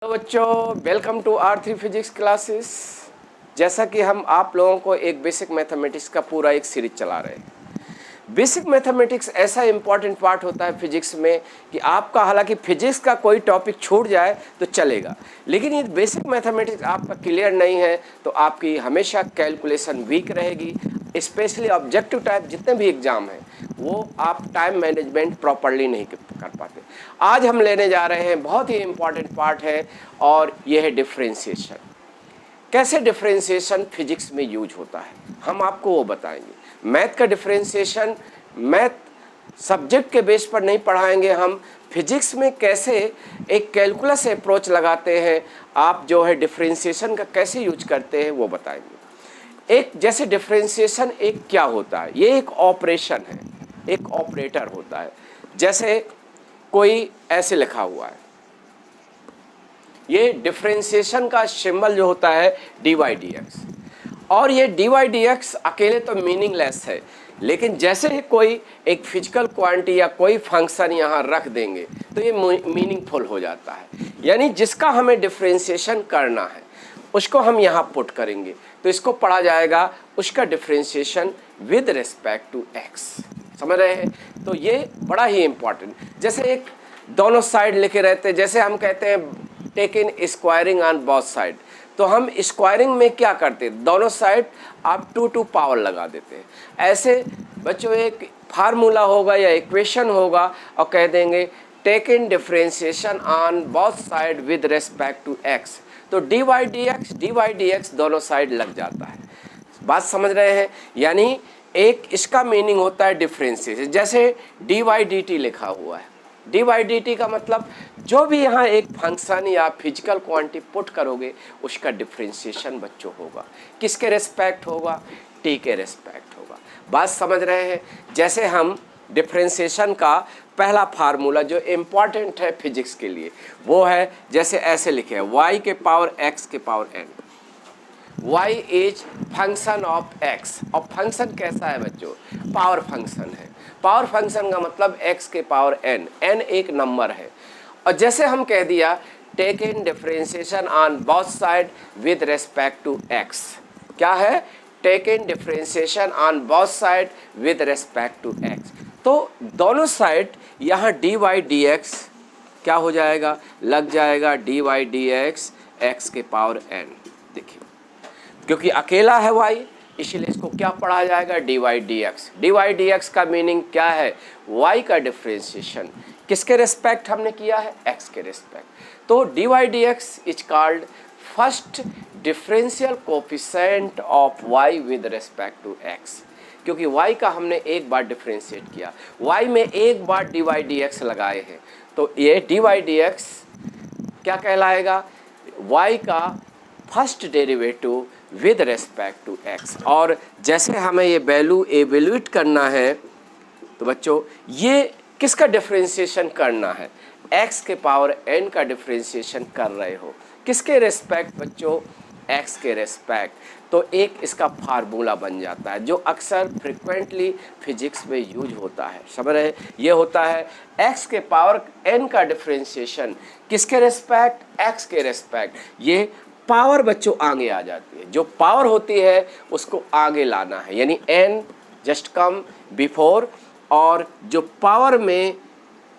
तो बच्चों, welcome to R3 physics classes. जैसा कि हम आप लोगों को एक बेसिक मैथमेटिक्स का पूरा एक सीरीज चला रहे हैं। बेसिक मैथमेटिक्स ऐसा इंपॉर्टेंट पार्ट होता है फिजिक्स में कि आपका, हालांकि फिजिक्स का कोई टॉपिक छूट जाए तो चलेगा, लेकिन ये बेसिक मैथमेटिक्स आपका क्लियर नहीं है तो आपकी हमेशा कैलकुलेशन वीक रहेगी। स्पेशली ऑब्जेक्टिव टाइप जितने भी एग्जाम हैं वो आप टाइम मैनेजमेंट प्रॉपरली नहीं कर पाते। आज हम लेने जा रहे हैं, बहुत ही इंपॉर्टेंट पार्ट है और यह है डिफरेंशिएशन। कैसे डिफरेंशिएशन फिजिक्स में यूज होता है हम आपको वो बताएंगे। मैथ का डिफरेंशिएशन मैथ सब्जेक्ट के बेस पर नहीं पढ़ाएंगे हम, फिजिक्स में कैसे एक कैलकुलस अप्रोच लगाते हैं, आप जो है डिफरेंशिएशन का कैसे यूज करते हैं वो बताएंगे। एक जैसे डिफरेंशिएशन एक क्या होता है, ये एक ऑपरेशन है, एक ऑपरेटर होता है। जैसे कोई ऐसे लिखा हुआ है, ये डिफरेंशिएशन का सिंबल जो होता है dy/dx, और ये dy/dx अकेले तो मीनिंगलेस है, लेकिन जैसे ही कोई एक फिजिकल क्वांटिटी या कोई फंक्शन यहाँ रख देंगे तो ये मीनिंगफुल हो जाता है। यानी जिसका हमें डिफरेंशिएशन करना है उसको हम यहाँ पुट करेंगे तो इसको पढ़ा जाएगा उसका differentiation with respect to x। समझ रहे हैं? तो ये बड़ा ही इंपॉर्टेंट। जैसे एक दोनों साइड लिखे रहते हैं, जैसे हम कहते हैं take in squaring on both side, तो हम स्क्वायरिंग में क्या करते हैं, दोनों साइड आप 2 पावर लगा देते हैं। ऐसे बच्चों एक फार्मूला होगा या इक्वेशन होगा और कह देंगे take in differentiation on both side with respect to x, तो dy/dx दोनों साइड लग जाता है। बात समझ रहे हैं? यानी एक इसका मीनिंग होता है डिफरेंशिएशन। जैसे dy/dt लिखा हुआ है, dy/dt का मतलब जो भी यहाँ एक फंक्शन या फिजिकल क्वांटिटी पुट करोगे उसका डिफरेंशिएशन बच्चों होगा। किसके रेस्पेक्ट होगा? t के रेस्पेक्ट होगा। बात समझ रहे हैं? जैसे हम डिफरेंशिएशन का पहला फार्मूला जो इम्पॉर्टेंट है फिजिक्स के लिए वो है, जैसे ऐसे लिखे हैं y के पावर x के power n। y is function of x, और फंक्शन कैसा है बच्चों? पावर फंक्शन है। पावर फंक्शन का मतलब x के पावर n, n एक नंबर है। और जैसे हम कह दिया take in differentiation on both side with respect to x, क्या है? Take in differentiation on both side with respect to x, तो दोनों साइड यहाँ dy/dx क्या हो जाएगा? लग जाएगा dy/dx x के पावर n। देखिए, क्योंकि अकेला है y इसलिए इसको क्या पढ़ा जाएगा? dy/dx। dy/dx का मीनिंग क्या है? y का डिफरेंशिएशन किसके रेस्पेक्ट हमने किया है? x के रेस्पेक्ट। तो dy/dx is called first differential coefficient of y with respect to x, क्योंकि y का हमने एक बार डिफरेंशिएट किया, y में एक बार dy/dx लगाए हैं, तो ये dy/dx क्या कहलाएगा? y का first derivative with respect to x। और जैसे हमें ये वैल्यू एवेल्यूएट करना है तो बच्चों ये किसका डिफरेंशिएशन करना है? x के पावर n का डिफरेंशिएशन कर रहे हो। किसके रेस्पेक्ट बच्चों? x के रेस्पेक्ट। तो एक इसका फार्मूला बन जाता है जो अक्सर फ्रिक्वेंटली फिजिक्स में यूज होता है। समझ रहे? ये होता है x के पावर n का डिफरेंशिएशन किसके रेस्पेक्ट? x के रेस्पेक्ट। ये पावर बच्चों आगे आ जाती है, जो पावर होती है उसको आगे लाना है, यानी n जस्ट कम बिफोर, और जो पावर में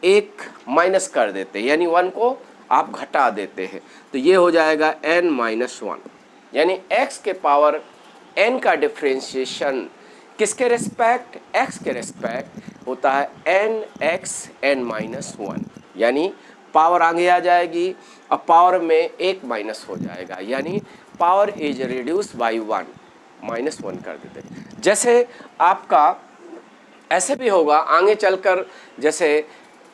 एक माइनस कर देते हैं यानी 1 को आप घटा देते हैं, तो ये हो जाएगा n-1, यानी x के पावर n का डिफरेंशिएशन किसके रेस्पेक्ट? x के रेस्पेक्ट होता है nx n-1, यानी पावर आगे आ जाएगी और पावर में एक माइनस हो जाएगा, यानी पावर इज रिड्यूस बाई 1, -1 कर देते हैं। जैसे आपका ऐसे भी होगा आगे चलकर, जैसे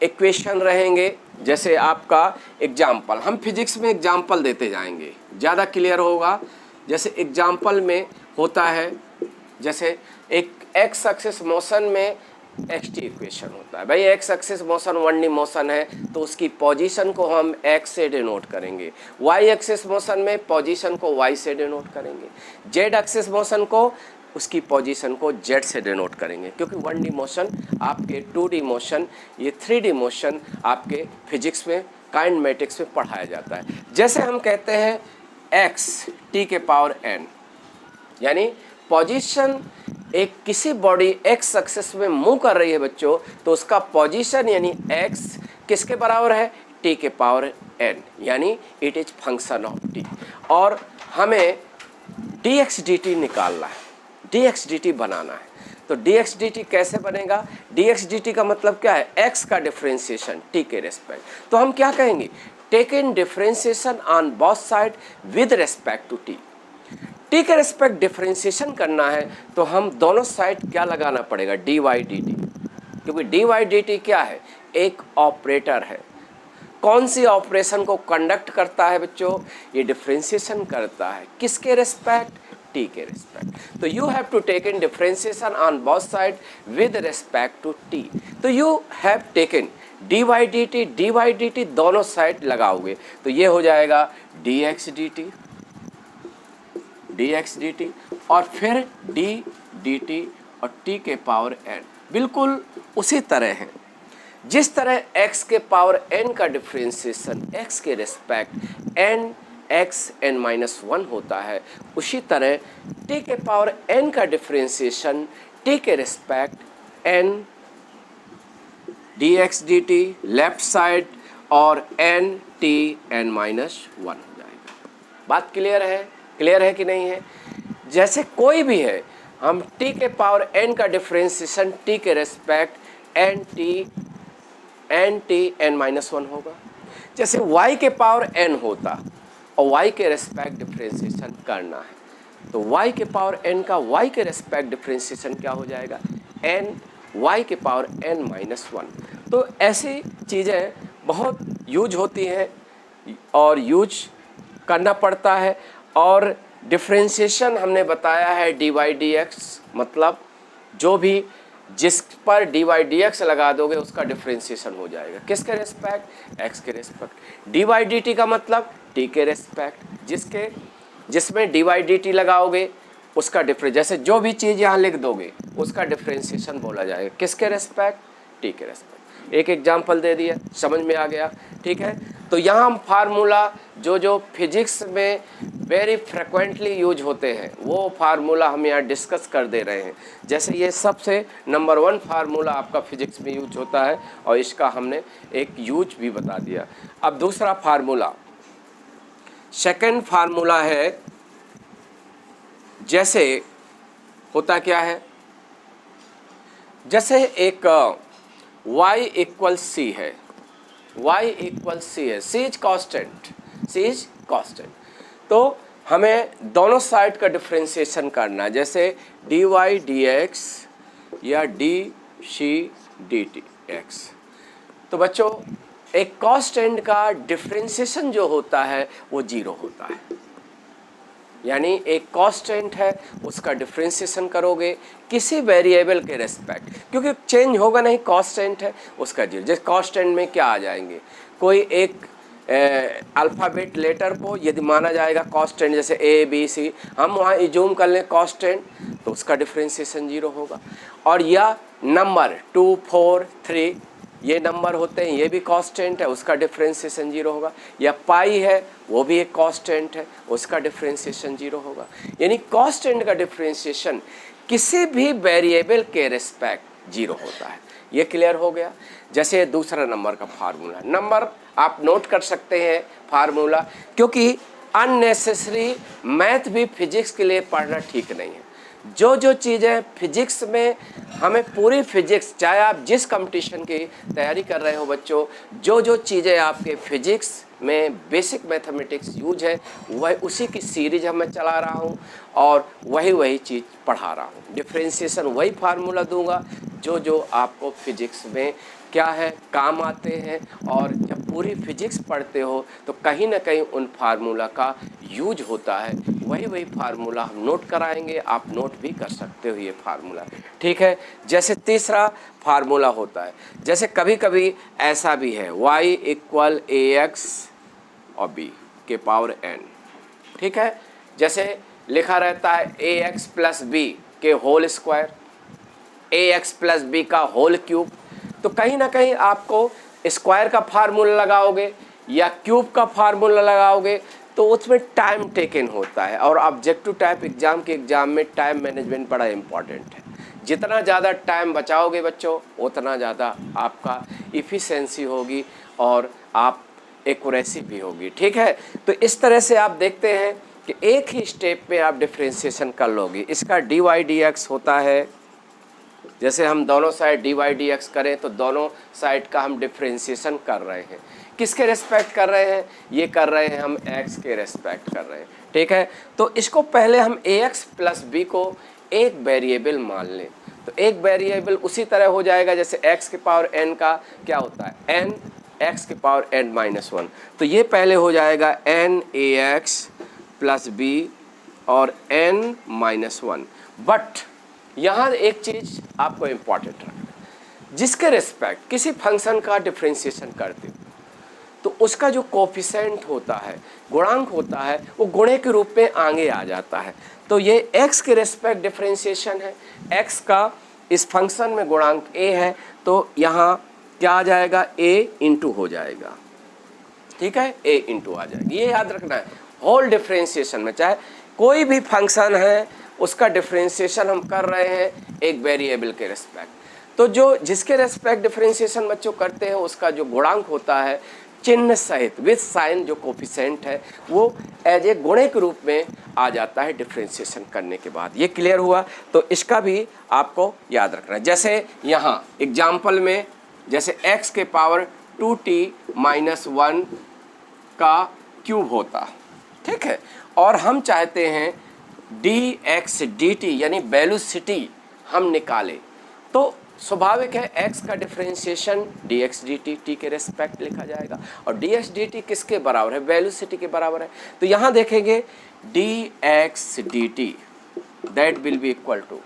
इक्वेशन रहेंगे, जैसे आपका एग्जाम्पल, हम फिजिक्स में एग्जाम्पल देते जाएंगे ज़्यादा क्लियर होगा। जैसे एग्जाम्पल में होता है, जैसे एक एक्स एक्सिस मोशन में xt इक्वेशन होता है। भाई x axis motion 1D motion है तो उसकी पोजीशन को हम x से डिनोट करेंगे, y एक्सिस मोशन में पोजीशन को y से डिनोट करेंगे, z एक्सिस मोशन को उसकी पोजीशन को z से डिनोट करेंगे, क्योंकि 1D मोशन आपके 2D मोशन, ये 3D मोशन आपके फिजिक्स में काइंड मैट्रिक्स में पढ़ाया जाता है। जैसे हम कहते हैं x t के पावर n, यानी पोजीशन एक किसी बॉडी x एक्सिस में मूव कर रही है बच्चों, तो उसका पोजीशन यानी x किसके बराबर है, t के पावर n, यानी it is function of t। और हमें dx dt निकालना है, dx dt बनाना है। तो dx dt कैसे बनेगा, dx dt का मतलब क्या है, x का डिफरेंशिएशन t के रेस्पेक्ट। तो हम क्या कहेंगे, take in differentiation on both side with respect to t। t के रेस्पेक्ट डिफरेंशिएशन करना है तो हम दोनों साइड क्या लगाना पड़ेगा, dy dt, क्योंकि dy dt क्या है, एक ऑपरेटर है। कौन सी ऑपरेशन को कंडक्ट करता है बच्चों, ये डिफरेंशिएशन करता है, किसके रेस्पेक्ट, t के रेस्पेक्ट। तो you have to take in differentiation on both side with respect to t। तो you have taken dy dt दोनों साइड लगाओगे तो ये हो जाएगा dx dt और फिर d dt और t के पावर n बिल्कुल उसी तरह है जिस तरह x के पावर n का डिफरेंशिएशन x के respect n x n minus 1 होता है, उसी तरह t के पावर n का डिफरेंशिएशन t के respect n dx dt left side और n t n माइनस 1 हो जाएगा। बात क्लियर है कि नहीं है। जैसे कोई भी है, हम t के पावर n का डिफरेंशिएशन t के respect n t n minus 1 होगा। जैसे y के पावर n होता और y के रेस्पेक्ट डिफरेंशिएशन करना है तो y के पावर n का y के रेस्पेक्ट डिफरेंशिएशन क्या हो जाएगा, n y के पावर n माइनस 1। तो ऐसी चीज़ें बहुत यूज होती हैं और यूज करना पड़ता है। और डिफरेंशिएशन हमने बताया है dy dx, मतलब जो भी जिस पर dy dx लगा दोगे उसका डिफरेंशिएशन हो जाएगा, किसके रेस्पेक्ट, x के रेस्पेक्ट। dy dt का मतलब t के रेस्पेक्ट, जिसमें dy dt लगाओगे उसका डिफरेंस, जैसे जो भी चीज़ यहाँ लिख दोगे उसका डिफरेंशिएशन बोला जाएगा, किसके रेस्पेक्ट, t के रेस्पेक्ट। एक एग्जाम्पल दे दिया, समझ में आ गया, ठीक है। तो यहाँ हम फार्मूला जो फिजिक्स में वेरी फ्रिक्वेंटली यूज होते हैं वो फार्मूला हम यहाँ डिस्कस कर दे रहे हैं। जैसे ये सबसे नंबर 1 फार्मूला आपका फिजिक्स में यूज होता है और इसका हमने एक यूज भी बता दिया। अब दूसरा फार्मूला, सेकंड फार्मूला है, जैसे होता क्या है, जैसे एक y इक्वल c है, y इक्वल c है, c इज कांस्टेंट, तो हमें दोनों साइड का डिफरेंशिएशन करना है, जैसे dy dx या dc dtx। तो बच्चों एक कांस्टेंट का डिफरेंशिएशन जो होता है वो 0 होता है, यानी एक कांस्टेंट है उसका डिफरेंशिएशन करोगे किसी वेरिएबल के रेस्पेक्ट, क्योंकि चेंज होगा नहीं, कांस्टेंट है उसका 0। जैसे कांस्टेंट में क्या आ जाएंगे, कोई एक अल्फ़ाबेट लेटर को यदि माना जाएगा कांस्टेंट, जैसे a b c, हम वहाँ इज्यूम कर लें कांस्टेंट तो उसका डिफरेंशिएशन 0 होगा। और या नंबर 2 4 3 ये नंबर होते हैं, ये भी कांस्टेंट है, उसका डिफरेंशिएशन 0 होगा। या पाई है वो भी एक कांस्टेंट है, उसका डिफरेंशिएशन 0 होगा। यानी कांस्टेंट का डिफरेंशिएशन किसी भी वेरिएबल के रेस्पेक्ट 0 होता है। ये क्लियर हो गया। जैसे दूसरा नंबर का फार्मूला, नंबर आप नोट कर सकते हैं फार्मूला, क्योंकि अननेसेसरी मैथ भी फिजिक्स के लिए पढ़ना ठीक नहीं है। जो चीज़ें फिजिक्स में हमें पूरी फिजिक्स, चाहे आप जिस कंपटीशन की तैयारी कर रहे हो बच्चों, जो चीज़ें आपके फिजिक्स में बेसिक मैथमेटिक्स यूज है वह उसी की सीरीज मैं चला रहा हूँ और वही चीज़ पढ़ा रहा हूँ। डिफरेंशिएशन वही फार्मूला दूंगा जो आपको फिजिक्स में क्या है काम आते हैं, और जब पूरी फिजिक्स पढ़ते हो तो कहीं ना कहीं उन फार्मूला का यूज होता है। वही फार्मूला हम नोट कराएंगे, आप नोट भी कर सकते हो ये फार्मूला, ठीक है। जैसे तीसरा फार्मूला होता है, जैसे कभी कभी ऐसा भी है y इक्वल ax और b के पावर n, ठीक है। जैसे लिखा रहता है ax प्लस b के whole square, ax plus b का होल क्यूब। तो कहीं ना कहीं आपको स्क्वायर का फार्मूला लगाओगे या क्यूब का फार्मूला लगाओगे तो उसमें टाइम टेकन होता है, और ऑब्जेक्टिव टाइप एग्जाम में टाइम मैनेजमेंट बड़ा इंपॉर्टेंट है। जितना ज़्यादा टाइम बचाओगे बच्चों उतना ज़्यादा आपका इफ़िशेंसी होगी और आप एक्यूरेसी भी होगी। ठीक है, तो इस तरह से आप देखते हैं कि एक ही स्टेप में आप डिफ्रेंशिएशन कर लोगे। इसका डी वाई डी एक्स होता है, जैसे हम दोनों side D Y D X करें तो दोनों साइड का हम डिफ्रेंशिएशन कर रहे हैं। किसके रेस्पेक्ट कर रहे हैं? ये कर रहे हैं हम एक्स के रेस्पेक्ट कर रहे हैं। ठीक है, तो इसको पहले हम ए एक्स प्लस बी को एक वेरिएबल मान लें, तो एक वेरिएबल उसी तरह हो जाएगा जैसे एक्स के पावर एन का क्या होता है, एन एक्स के पावर एन माइनस वन। तो ये पहले हो जाएगा N A X plus B और एन माइनस वन। बट यहाँ एक चीज़ आपको इम्पॉर्टेंट रखना, जिसके रेस्पेक्ट किसी फंक्शन का डिफ्रेंशिएशन करते हो तो उसका जो कोफिशिएंट होता है, गुणांक होता है, वो गुणे के रूप में आगे आ जाता है। तो ये x के रेस्पेक्ट डिफ्रेंशिएशन है, x का इस फंक्शन में गुणांक a है, तो यहाँ क्या आ जाएगा, a इंटू हो जाएगा। ठीक है, a इंटू आ जाएगा। ये याद रखना है होल डिफ्रेंशिएशन में, चाहे कोई भी फंक्शन है उसका डिफ्रेंशिएशन हम कर रहे हैं एक वेरिएबल के रेस्पेक्ट, तो जो जिसके रेस्पेक्ट डिफ्रेंशिएशन बच्चों करते हैं उसका जो गुणांक होता है चिन्ह सहित विथ साइन, जो कोफिशिएंट है वो एज ए गुणे के रूप में आ जाता है डिफ्रेंशिएशन करने के बाद। ये क्लियर हुआ? तो इसका भी आपको याद रखना है। जैसे यहाँ एग्जाम्पल में जैसे x के पावर 2t माइनस 1 का क्यूब होता, ठीक है, और हम चाहते हैं dx dt यानी वेलोसिटी हम निकालें, तो स्वाभाविक है x का डिफरेंशिएशन dx dt t के रेस्पेक्ट लिखा जाएगा, और dx dt किसके बराबर है, वेलोसिटी के बराबर है। तो यहाँ देखेंगे dx dt that will be equal to,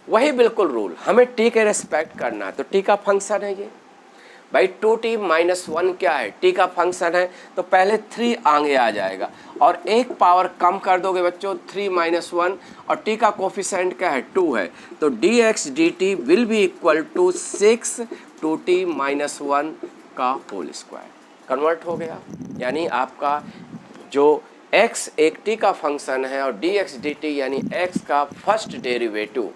वही बिल्कुल रूल, हमें t के रेस्पेक्ट करना है, तो t का फंक्शन है ये भाई 2t माइनस 1 क्या है, t का फंक्शन है, तो पहले 3 आगे आ जाएगा और एक पावर कम कर दोगे बच्चों 3 माइनस 1, और t का कोफिशिएंट क्या है 2 है, तो dx dt will be equal to 6 2t minus 1 का होल स्क्वायर। कन्वर्ट हो गया, यानी आपका जो x एक t का फंक्शन है और dx dt यानी x का first derivative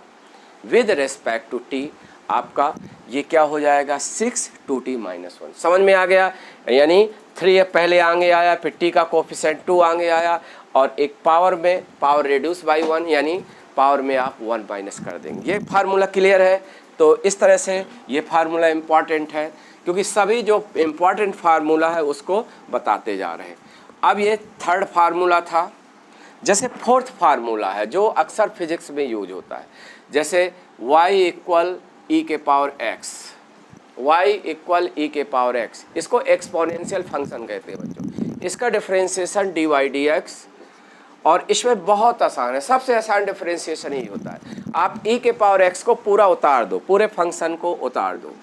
with respect to t, आपका ये क्या हो जाएगा 6 2t माइनस 1। समझ में आ गया? यानी 3 पहले आगे आया, फिर t का कोफिशिएंट 2 आगे आया, और एक पावर में पावर रिड्यूस बाई 1 यानी पावर में आप 1 माइनस कर देंगे। ये फार्मूला क्लियर है? तो इस तरह से ये फार्मूला इम्पॉर्टेंट है, क्योंकि सभी जो इम्पॉर्टेंट फार्मूला है उसको बताते जा रहे हैं। अब ये थर्ड फार्मूला था। जैसे फोर्थ फार्मूला है जो अक्सर फिजिक्स में यूज होता है, जैसे y इक्वल e के power x, y equal e के पावर x, इसको एक्सपोनेंशियल फंक्शन कहते हैं बच्चों। इसका differentiation D Y D X, और इसमें बहुत आसान है, सबसे आसान डिफरेंशिएशन ही होता है। आप e के पावर x को पूरा उतार दो, पूरे फंक्शन को उतार दो,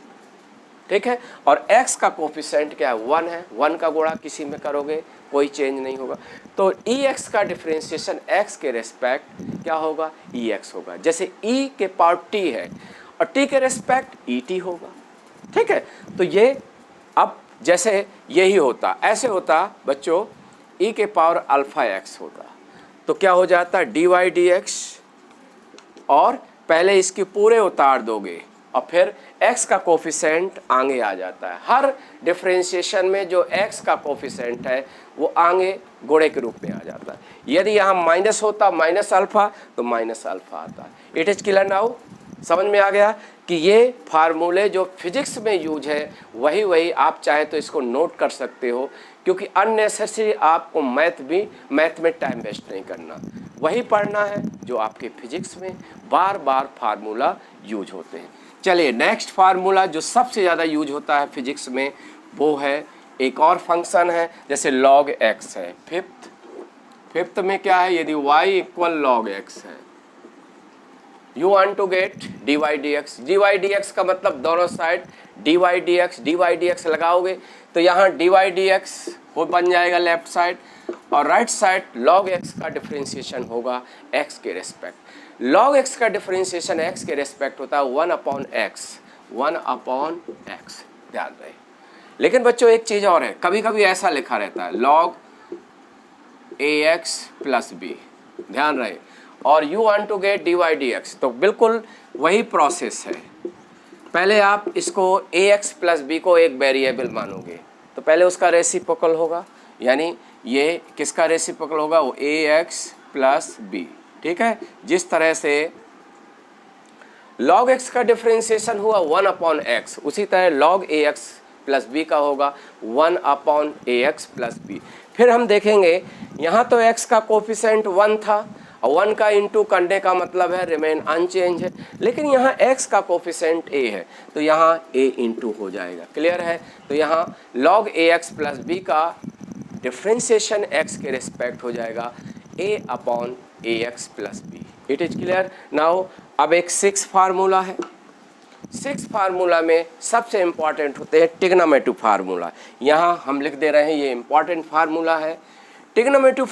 ठीक है, और x का कोफिशिएंट क्या है 1 है, 1 का गुणा किसी में करोगे कोई चेंज नहीं होगा, तो ex का डिफरेंशिएशन x के रेस्पेक्ट क्या होगा, ex होगा। जैसे e के पावर t है और t के रेस्पेक्ट et होगा, ठीक है। तो ये अब जैसे यही होता, ऐसे होता बच्चों, e के पावर अल्फा x होता, तो क्या हो जाता dy dx, और पहले इसके पूरे उतार दोगे और फिर x का कोफिशिएंट आगे आ जाता है। हर डिफरेंशिएशन में जो x का कोफिशिएंट है वो आगे गुणे के रूप में आ जाता है। यदि यहाँ माइनस होता माइनस अल्फा तो माइनस अल्फा आता। It is clear now? समझ में आ गया कि ये फार्मूले जो फिजिक्स में यूज है वही आप चाहे तो इसको नोट कर सकते हो, क्योंकि अननेसेसरी आपको मैथ में टाइम वेस्ट नहीं करना, वही पढ़ना है जो आपके फिजिक्स में बार बार फार्मूला यूज होते हैं। चलिए नेक्स्ट फार्मूला जो सबसे ज़्यादा यूज होता है फिजिक्स में वो है, एक और फंक्शन है जैसे log x है। फिफ्थ में क्या है, यदि y इक्वल log x है, you want to get dy dx का मतलब दोनों साइड dy dx लगाओगे तो यहाँ dy dx वो बन जाएगा लेफ्ट साइड, और राइट साइड log x का डिफरेंशिएशन होगा x के रेस्पेक्ट। log x का डिफरेंशिएशन x के रेस्पेक्ट होता है 1 अपॉन x, ध्यान रहे। लेकिन बच्चों एक चीज़ और है, कभी कभी ऐसा लिखा रहता है log ax प्लस बी, ध्यान रहे, और you want to get dy dx, तो बिल्कुल वही प्रोसेस है। पहले आप इसको ax प्लस बी को एक वेरिएबल मानोगे, तो पहले उसका रेसिप्रोकल होगा, यानी ये किसका रेसिप्रोकल होगा, वो ax प्लस बी, ठीक है। जिस तरह से log x का डिफ्रेंसिएशन हुआ 1 अपॉन x, उसी तरह log ax प्लस बी का होगा 1 अपॉन ax प्लस बी। फिर हम देखेंगे यहाँ तो x का कोफिशिएंट 1 था, और 1 का इंटू करने का मतलब है रिमेन अनचेंज है, लेकिन यहाँ x का कोफिशिएंट a है, तो यहाँ a इंटू हो जाएगा, क्लियर है। तो यहाँ log ax प्लस बी का डिफ्रेंसिएशन x के रिस्पेक्ट हो जाएगा a upon ax plus B. It is clear now. अब एक 6 फार्मूला है, 6 फार्मूला में सबसे इंपॉर्टेंट होते हैं ट्रिग्नोमेट्रिक फार्मूला। यहाँ हम लिख दे रहे हैं, ये इंपॉर्टेंट फार्मूला है। ट्रिग्नोमेट्रिक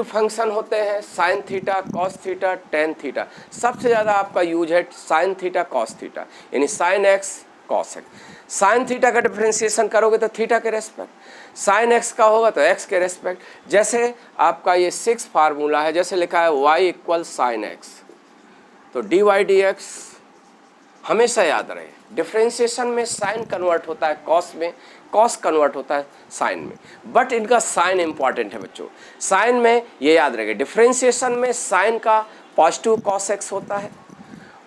फंक्शन होते हैं sine theta, cos theta, tan theta. सबसे ज़्यादा आपका यूज है साइन थीटा, कॉस थीटा, यानी sine x cos x. Sine theta का डिफ्रेंसिएशन करोगे तो थीटा के रेस्पेक्ट, साइन एक्स का होगा तो एक्स के रेस्पेक्ट। जैसे आपका ये 6 फार्मूला है, जैसे लिखा है y इक्वल साइन एक्स, तो डी वाई डी एक्स हमेशा याद रहे, डिफ्रेंसिएशन में साइन कन्वर्ट होता है कॉस में, कॉस कन्वर्ट होता है साइन में, बट इनका साइन इंपॉर्टेंट है बच्चों। साइन में ये याद रखें, डिफ्रेंसिएशन में साइन का पॉजिटिव कॉस एक्स होता है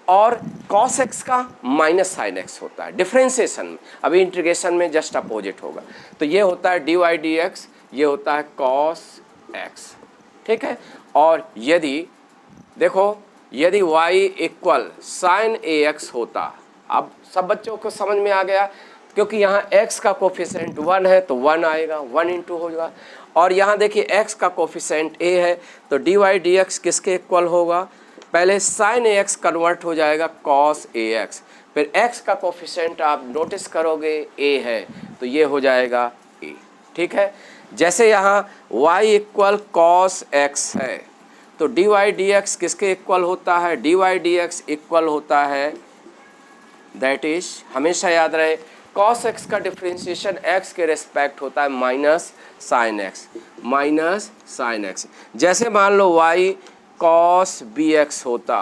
और कॉस एक्स का माइनस साइन एक्स होता है डिफ्रेंसिएशन में। अभी इंटीग्रेशन में जस्ट अपोजिट होगा। तो ये होता है डी वाई डी एक्स, ये होता है कॉस एक्स, ठीक है। और यदि देखो, यदि y इक्वल साइन ए एक्स होता, अब सब बच्चों को समझ में आ गया, क्योंकि यहाँ x का कोफिशिएंट 1 है तो 1 आएगा, 1 इंटू होगा। और यहाँ देखिए x का कोफिशिएंट a है, तो डी वाई डी एक्स किसके इक्वल होगा, पहले साइन ए एक्स कन्वर्ट हो जाएगा कॉस ए एक्स, फिर x का कोफिशिएंट आप नोटिस करोगे a है, तो ये हो जाएगा a, ठीक है। जैसे यहाँ y इक्वल कॉस एक्स है, तो डी वाई डी एक्स किसके इक्वल होता है, D Y D X equal होता है, दैट इज हमेशा याद रहे, कॉस एक्स का डिफ्रेंसिएशन एक्स के रेस्पेक्ट होता है minus sine X, minus sine X. जैसे मान लो y कॉस बी एक्स होता,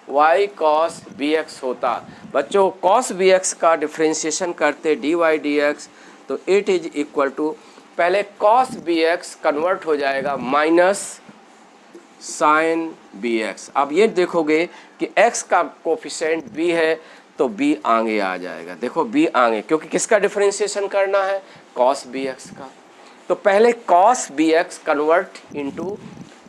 y कॉस बी एक्स होता, बच्चों कॉस बी एक्स का डिफ्रेंसिएशन करते डी वाई डी एक्स, तो इट इज इक्वल टू, पहले कॉस बी एक्स कन्वर्ट हो जाएगा माइनस साइन बी एक्स। अब ये देखोगे कि x का कोफिशिएंट b है तो b आगे आ जाएगा, देखो b आगे, क्योंकि किसका डिफरेंशिएशन करना है, cos bx का। तो पहले cos bx convert into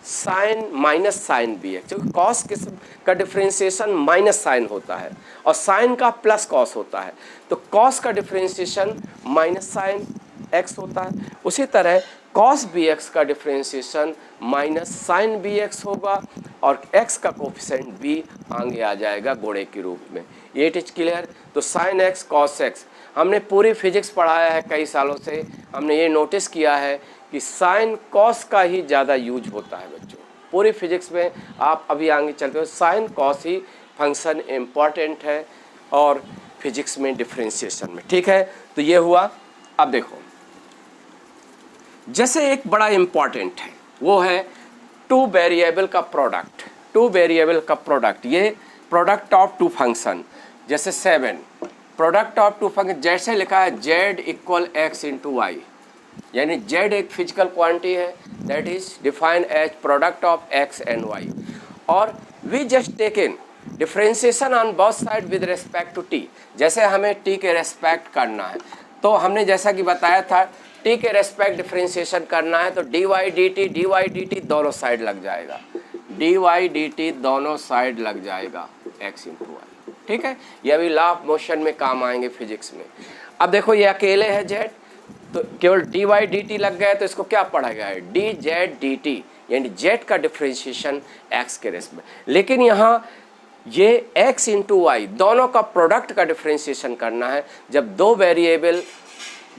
sine minus sine bx, क्योंकि cos किस का डिफरेंशिएशन माइनस साइन होता है और साइन का प्लस cos होता है, तो cos का डिफरेंशिएशन माइनस साइन x होता है। उसी तरह cos bx का डिफरेंशिएशन माइनस साइन bx होगा और x का कोफिशिएंट b आगे आ जाएगा गुणे के रूप में। ये इट इज क्लियर। तो साइन x cos x हमने पूरी फिजिक्स पढ़ाया है कई सालों से, हमने ये नोटिस किया है कि साइन कॉस का ही ज़्यादा यूज होता है बच्चों पूरी फिजिक्स में। आप अभी आगे चलते हो, साइन कॉस ही फंक्शन इम्पॉर्टेंट है और फिजिक्स में डिफरेंशिएशन में, ठीक है। तो ये हुआ। अब देखो, जैसे एक बड़ा इम्पॉर्टेंट है वो है टू वेरिएबल का प्रोडक्ट, टू वेरिएबल का प्रोडक्ट, ये प्रोडक्ट ऑफ टू फंक्शन। जैसे 7 प्रोडक्ट ऑफ टू फंक्शन, जैसे लिखा है z equal X into Y, यानी z एक फिजिकल क्वांटिटी है that is defined as product of x and y, और we just taken differentiation on both side with respect to t। जैसे हमें t के रेस्पेक्ट करना है तो हमने जैसा कि बताया था t के रेस्पेक्ट डिफरेंशिएशन करना है तो dy dt दोनों साइड लग जाएगा, dy dt दोनों साइड लग जाएगा x इंटू वाई, ठीक है। ये अभी लॉ ऑफ मोशन में काम आएंगे फिजिक्स में। अब देखो ये अकेले है z, तो केवल dy dt लग गया तो इसको क्या पढ़ा गया है, dz dt, यानी z का डिफरेंशिएशन x के रेस्पेक्ट। लेकिन यहाँ ये x इंटू वाई दोनों का प्रोडक्ट का डिफरेंशिएशन करना है। जब दो वेरिएबल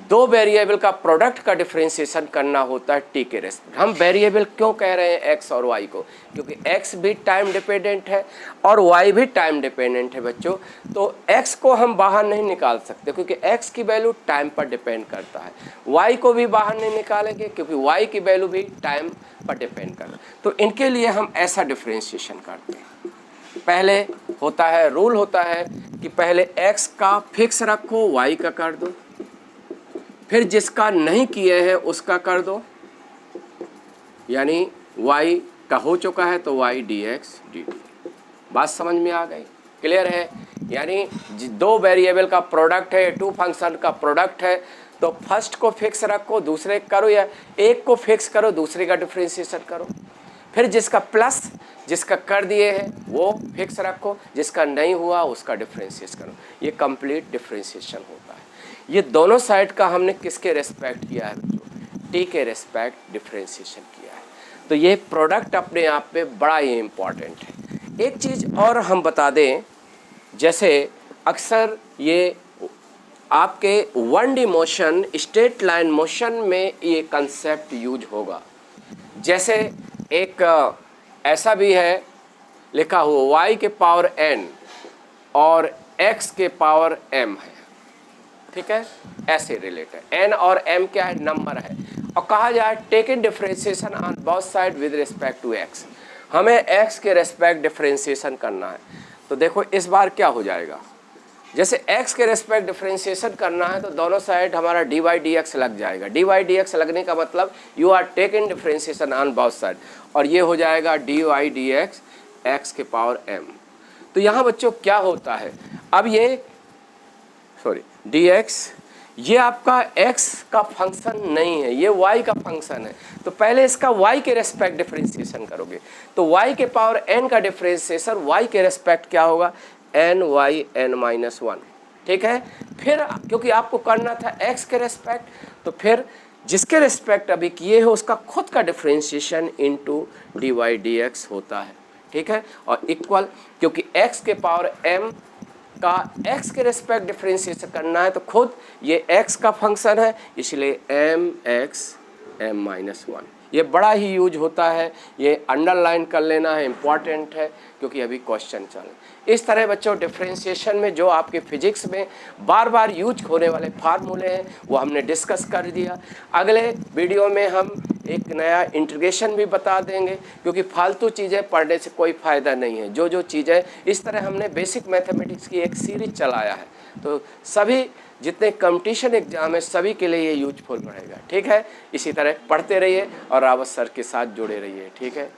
दो वेरिएबल का प्रोडक्ट का डिफरेंशिएशन करना होता है टी के रेस्पेक्ट। हम वेरिएबल क्यों कह रहे हैं एक्स और वाई को, क्योंकि एक्स भी टाइम डिपेंडेंट है और वाई भी टाइम डिपेंडेंट है बच्चों। तो एक्स को हम बाहर नहीं निकाल सकते क्योंकि एक्स की वैल्यू टाइम पर डिपेंड करता है, वाई को भी बाहर नहीं निकालेंगे क्योंकि वाई की वैल्यू भी टाइम पर डिपेंड करता है। तो इनके लिए हम ऐसा डिफरेंशिएशन करते हैं। पहले होता है, रूल होता है कि पहले x का फिक्स रखो, y का कर दो, फिर जिसका नहीं किए हैं उसका कर दो, यानी y का हो चुका है तो y dx dt। बात समझ में आ गई, क्लियर है? यानी दो वेरिएबल का प्रोडक्ट है, टू फंक्शन का प्रोडक्ट है, तो फर्स्ट को फिक्स रखो दूसरे करो, या एक को फिक्स करो दूसरे का डिफरेंशिएशन करो, फिर जिसका प्लस जिसका कर दिए हैं वो फिक्स रखो, जिसका नहीं हुआ उसका डिफरेंशिएशन करो। ये कंप्लीट डिफरेंशिएशन होता है। ये दोनों साइड का हमने किसके रेस्पेक्ट किया है बच्चों? टी के रेस्पेक्ट डिफरेंशिएशन किया है। तो ये प्रोडक्ट अपने आप में बड़ा ही इम्पॉर्टेंट है। एक चीज़ और हम बता दें, जैसे अक्सर ये आपके 1D motion, straight line motion में ये कंसेप्ट यूज होगा। जैसे एक ऐसा भी है लिखा हुआ y के पावर n और x के पावर m है, ठीक है, ऐसे रिलेटेड। n और m क्या है? नंबर है। और कहा जाए take in differentiation on both side with respect to x, हमें x के रेस्पेक्ट डिफरेंशिएशन करना है। तो देखो इस बार क्या हो जाएगा, जैसे x के रेस्पेक्ट डिफरेंशिएशन करना है तो दोनों साइड हमारा dy dx लग जाएगा। dy dx लगने का मतलब you are taking differentiation on both side, और ये हो जाएगा dy dx x के पावर m। तो यहाँ बच्चों क्या होता है, अब ये dx ये आपका x का फंक्शन नहीं है, ये y का फंक्शन है। तो पहले इसका y के रेस्पेक्ट डिफरेंशिएशन करोगे तो y के पावर n का डिफरेंशिएशन y के रेस्पेक्ट क्या होगा? n y n माइनस 1, ठीक है। फिर क्योंकि आपको करना था x के रेस्पेक्ट, तो फिर जिसके रेस्पेक्ट अभी किए हो उसका खुद का डिफरेंशिएशन इनटू dy dx होता है, ठीक है। और इक्वल, क्योंकि x के पावर m का x के रेस्पेक्ट डिफरेंशिएशन करना है तो खुद ये x का फंक्शन है, इसलिए mx m माइनस 1। ये बड़ा ही यूज होता है, ये अंडरलाइन कर लेना है, इम्पॉर्टेंट है क्योंकि अभी क्वेश्चन चले। इस तरह बच्चों डिफरेंशिएशन में जो आपके फिजिक्स में बार बार यूज होने वाले फार्मूले हैं वो हमने डिस्कस कर दिया। अगले वीडियो में हम एक नया इंटीग्रेशन भी बता देंगे, क्योंकि फालतू चीज़ें पढ़ने से कोई फ़ायदा नहीं है। जो चीज़ें इस तरह हमने बेसिक मैथमेटिक्स की एक सीरीज चलाया है, तो सभी जितने कंपटीशन एग्जाम है सभी के लिए ये यूजफुल रहेगा, ठीक है। इसी तरह पढ़ते रहिए और रावत सर के साथ जुड़े रहिए, ठीक है।